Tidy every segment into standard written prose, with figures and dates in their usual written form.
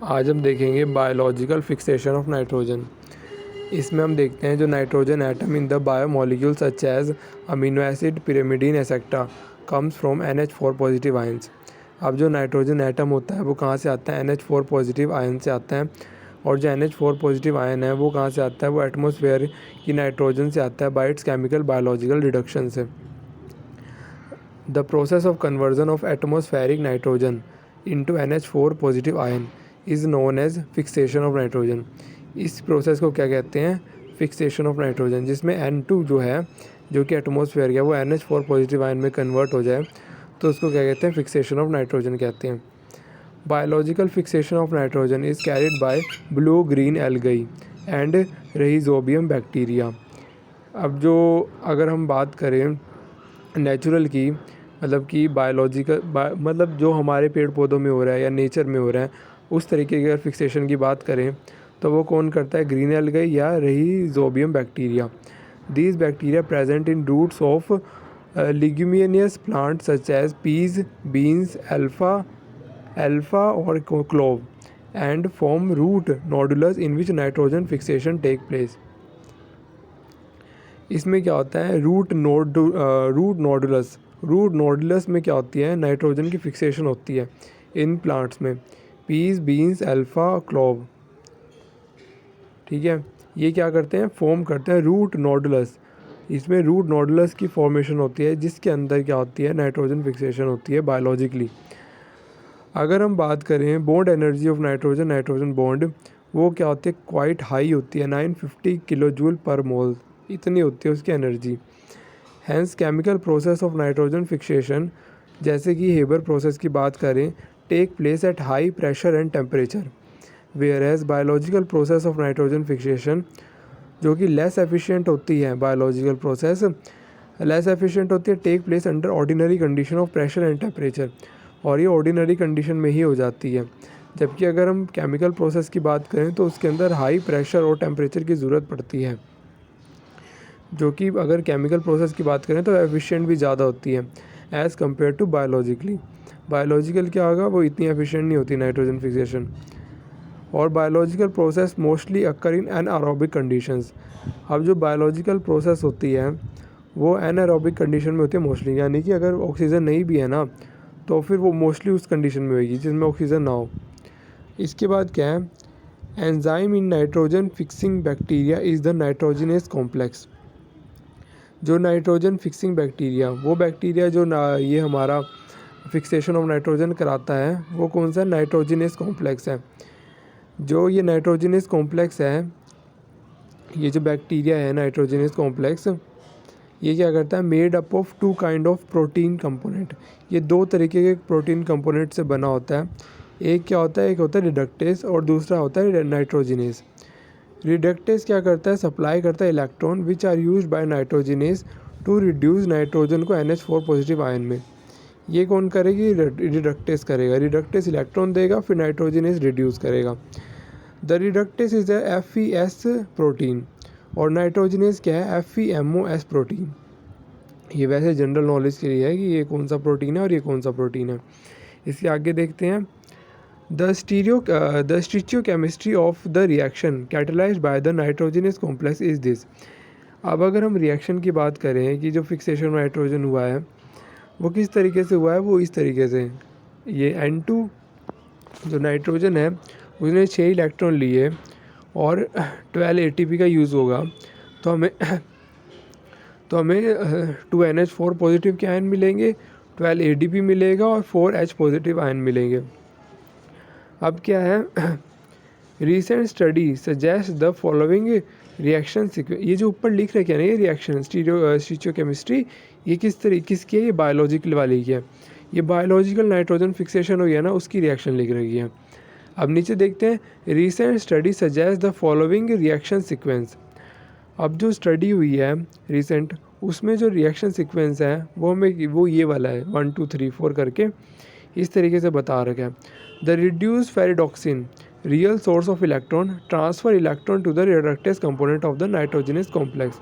आज हम देखेंगे बायोलॉजिकल फिक्सेशन ऑफ नाइट्रोजन। इसमें हम देखते हैं जो nitrogen atom in the biomolecule such as amino acid, pyrimidine etcetera comes from NH4 positive ions. अब जो नाइट्रोजन एटम होता है वो कहाँ से आता है? NH4 पॉजिटिव आयन से आता है। और जो NH4 पॉजिटिव आयन है वो कहाँ से आता है? वो एटमॉस्फेयर की नाइट्रोजन से आता है by its chemical biological reduction से। The process of conversion of atmospheric nitrogen into NH4 positive ion is known as fixation of nitrogen. इस प्रोसेस को क्या कहते हैं? फिक्सेशन ऑफ नाइट्रोजन, जिसमें N2 जो है, जो कि एटमॉस्फेयर का, वो NH4 पॉजिटिव आयन में कन्वर्ट हो जाए तो उसको क्या कहते हैं? फिक्सेशन ऑफ नाइट्रोजन कहते हैं। Biological fixation of nitrogen is carried by blue green algae and rhizobium bacteria. अब जो अगर हम बात करें नेचुरल की, मतलब कि बायोलॉजिकल मतलब जो हमारे पेड़ पौधों में हो रहा है या नेचर में हो रहा है, उस तरीके की अगर फिक्सेशन की बात करें तो वो कौन करता है? ग्रीन एल्गाई या rhizobium bacteria. These bacteria present in roots of leguminous plant such as peas, beans, alpha और clover and form root nodules in which nitrogen fixation take place. इसमें क्या होता है? रूट नोडुलस में क्या होती है? नाइट्रोजन की फिक्सेशन होती है इन प्लांट्स में, पीस, बीन्स, अल्फा, क्लोव। ठीक है, ये क्या करते हैं? फॉर्म करते हैं रूट नोडुलस। इसमें रूट नोडुलस की फॉर्मेशन होती है जिसके अंदर क्या होती है? नाइट्रोजन फिक्सेशन होती है बायोलॉजिकली। अगर हम बात करें bond energy of nitrogen bond, वो क्या होती है? क्वाइट हाई होती है, 950 किलो जूल पर मोल, इतनी होती है उसकी energy. Hence chemical process of nitrogen fixation, जैसे कि हेबर प्रोसेस की बात करें, take place at high pressure and temperature, whereas biological process of nitrogen fixation, जो कि लेस एफिशिएंट होती है, बायोलॉजिकल प्रोसेस लेस एफिशिएंट होती है, take place under ordinary condition of pressure and temperature, और ये ऑर्डिनरी कंडीशन में ही हो जाती है। जबकि अगर हम केमिकल प्रोसेस की बात करें तो उसके अंदर हाई प्रेशर और टेम्परेचर की ज़रूरत पड़ती है, जो कि अगर केमिकल प्रोसेस की बात करें तो एफिशिएंट भी ज़्यादा होती है as compare to biologically. Biological क्या होगा? वो इतनी एफिशिएंट नहीं होती नाइट्रोजन फिक्सेशन। और biological process mostly occur in anaerobic conditions. अब जो बायोलॉजिकल प्रोसेस होती है वो एनारोबिक कंडीशन में होती है मोस्टली, यानी कि अगर ऑक्सीजन नहीं भी है ना तो फिर वो मोस्टली उस कंडीशन में होगी जिसमें ऑक्सीजन ना हो। इसके बाद क्या है? Enzyme in nitrogen fixing bacteria is the nitrogenous complex. जो नाइट्रोजन फिक्सिंग बैक्टीरिया, वो बैक्टीरिया जो ये हमारा फिक्सेशन ऑफ नाइट्रोजन कराता है, वो कौन सा? नाइट्रोजिनेस कॉम्प्लेक्स है। जो ये नाइट्रोजिनेस कॉम्प्लेक्स है, ये जो बैक्टीरिया है नाइट्रोजिनेस कॉम्प्लेक्स, ये क्या करता है? Made up of two kind of protein component. ये दो तरीके के प्रोटीन कंपोनेंट से बना होता है। एक क्या होता है? एक होता है रिडक्टेस और दूसरा होता है नाइट्रोजिनेस। रिडक्टेस क्या करता है? सप्लाई करता है electron which are used by nitrogenase to reduce nitrogen को NH4 पॉजिटिव आयन में। ये कौन करेगी? रिडक्टेस करेगा। रिडक्टेस इलेक्ट्रॉन देगा, फिर नाइट्रोजिनेस रिड्यूस करेगा। The reductase is the FeS protein और नाइट्रोजिनेस क्या है? FeMOS protein. ये वैसे जनरल नॉलेज के लिए है कि ये कौन सा प्रोटीन है और ये कौन सा प्रोटीन है। इसके आगे देखते हैं। The stereochemistry of the reaction catalysed by the nitrogenase complex is this. अब अगर हम रिएक्शन की बात करें कि जो फिक्सेशन नाइट्रोजन हुआ है वो किस तरीके से हुआ है, वो इस तरीके से, ये N2 जो नाइट्रोजन है उसने 6 इलेक्ट्रॉन लिए और 12 ATP का यूज़ होगा तो हमें 2 NH4 पॉजिटिव के आयन मिलेंगे, 12 ADP मिलेगा और 4 H पॉजिटिव आयन मिलेंगे। अब क्या है? Recent study suggest the following reaction sequence. ये जो ऊपर लिख रखे हैं ना, ये रिएक्शन स्टीरियोकेमिस्ट्री, ये किसकी है? ये बायोलॉजिकल वाली की है। ये बायोलॉजिकल नाइट्रोजन फिक्सेशन हुई है ना, उसकी रिएक्शन लिख रखी है। अब नीचे देखते हैं। Recent study suggest the following reaction sequence. अब जो स्टडी हुई है रिसेंट, उसमें जो रिएक्शन सीक्वेंस है वो ये वाला है, 1 2 3 4 करके इस तरीके से बता रखा है। The reduce ferredoxin real source of electron transfer electron to the reductase component of the nitrogenase complex.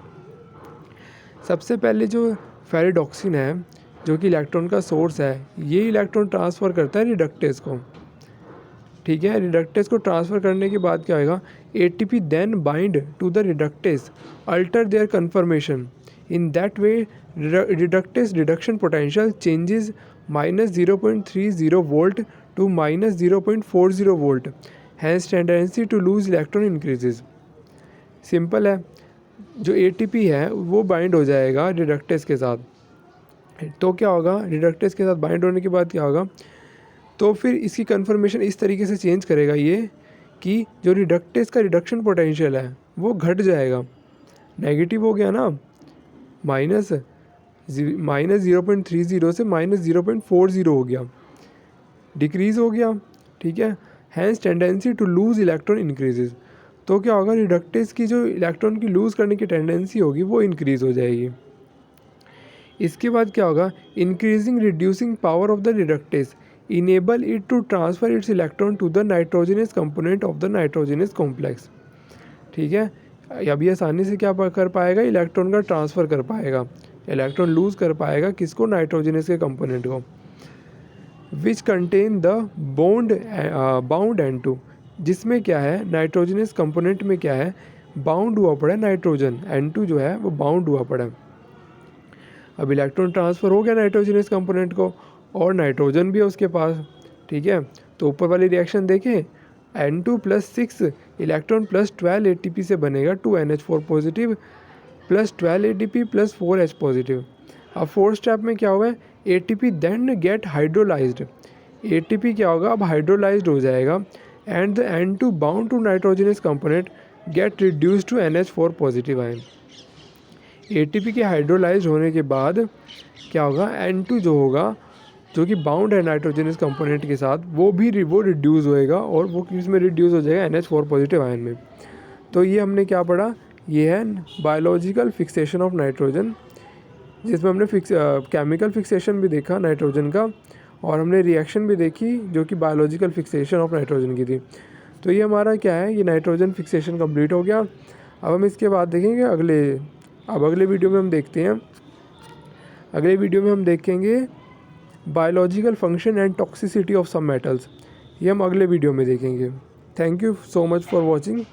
सबसे पहले जो फेरिडॉक्सिन है, जो कि इलेक्ट्रॉन का सोर्स है, ये इलेक्ट्रॉन ट्रांसफ़र करता है रिडक्टेस को। ठीक है। रिडक्टेस को ट्रांसफ़र करने के बाद क्या होगा, ATP then bind to the reductase, alter their conformation. In that way reductase reduction potential changes -0.30 volt to -0.40 volt, hence tendency to lose electron increases. Simple है, जो ATP है वो बाइंड हो जाएगा रिडक्टेस के साथ। तो क्या होगा, रिडक्टेस के साथ बाइंड होने के बाद क्या होगा, तो फिर इसकी कन्फर्मेशन इस तरीके से चेंज करेगा ये कि जो रिडक्टेस का रिडक्शन पोटेंशियल है वो घट जाएगा, नेगेटिव हो गया ना, -0.30 से -0.40 हो गया, डिक्रीज़ हो गया। ठीक है। Hence tendency to lose electron increases. तो क्या होगा, रिडक्टेस की जो इलेक्ट्रॉन की लूज़ करने की टेंडेंसी होगी वो इंक्रीज़ हो जाएगी। इसके बाद क्या होगा, increasing reducing power of the reductase enable it to transfer its electron to the nitrogenase component of the nitrogenase complex. ठीक है। अब ये आसानी से क्या कर पाएगा, इलेक्ट्रॉन का ट्रांसफ़र कर पाएगा, इलेक्ट्रॉन लूज़ कर पाएगा किसको, नाइट्रोजनस के कंपोनेंट को। Which contain the bound N2, जिसमें क्या है, नाइट्रोजनस कंपोनेंट में क्या है, बाउंड हुआ पड़ा है नाइट्रोजन, N2 जो है वो बाउंड हुआ पड़ा है। अब इलेक्ट्रॉन ट्रांसफ़र हो गया नाइट्रोजनस कंपोनेंट को, और नाइट्रोजन भी है उसके पास। ठीक है। तो ऊपर वाली रिएक्शन देखें, N2 + 6 इलेक्ट्रॉन +12 ATP से बनेगा 2NH4 positive + 12 ATP + 4H positive. अब फोर्थ स्टेप में क्या हुआ है, ATP then get hydrolysed, ATP क्या होगा, अब हाइड्रोलाइज्ड हो जाएगा, and the N2 bound to nitrogenase component get reduce to NH4 positive ion. ATP के हाइड्रोलाइज होने के बाद क्या होगा, N2 जो होगा, जो कि बाउंड है नाइट्रोजनस कंपोनेंट के साथ, वो रिड्यूस होएगा, और वो किस में रिड्यूस हो जाएगा, NH4 पॉजिटिव आयन में। तो ये हमने क्या पढ़ा, ये है बायोलॉजिकल फिक्सेशन ऑफ नाइट्रोजन, जिसमें हमने केमिकल फिक्सेशन भी देखा नाइट्रोजन का, और हमने रिएक्शन भी देखी जो कि बायोलॉजिकल फिक्सेशन ऑफ नाइट्रोजन की थी। तो ये हमारा क्या है, ये नाइट्रोजन फिक्सेशन कंप्लीट हो गया। अब हम इसके बाद देखेंगे अगले वीडियो में हम देखते हैं, अगले वीडियो में हम देखेंगे biological function and toxicity of some metals. ये हम अगले वीडियो में देखेंगे। Thank you so much for watching.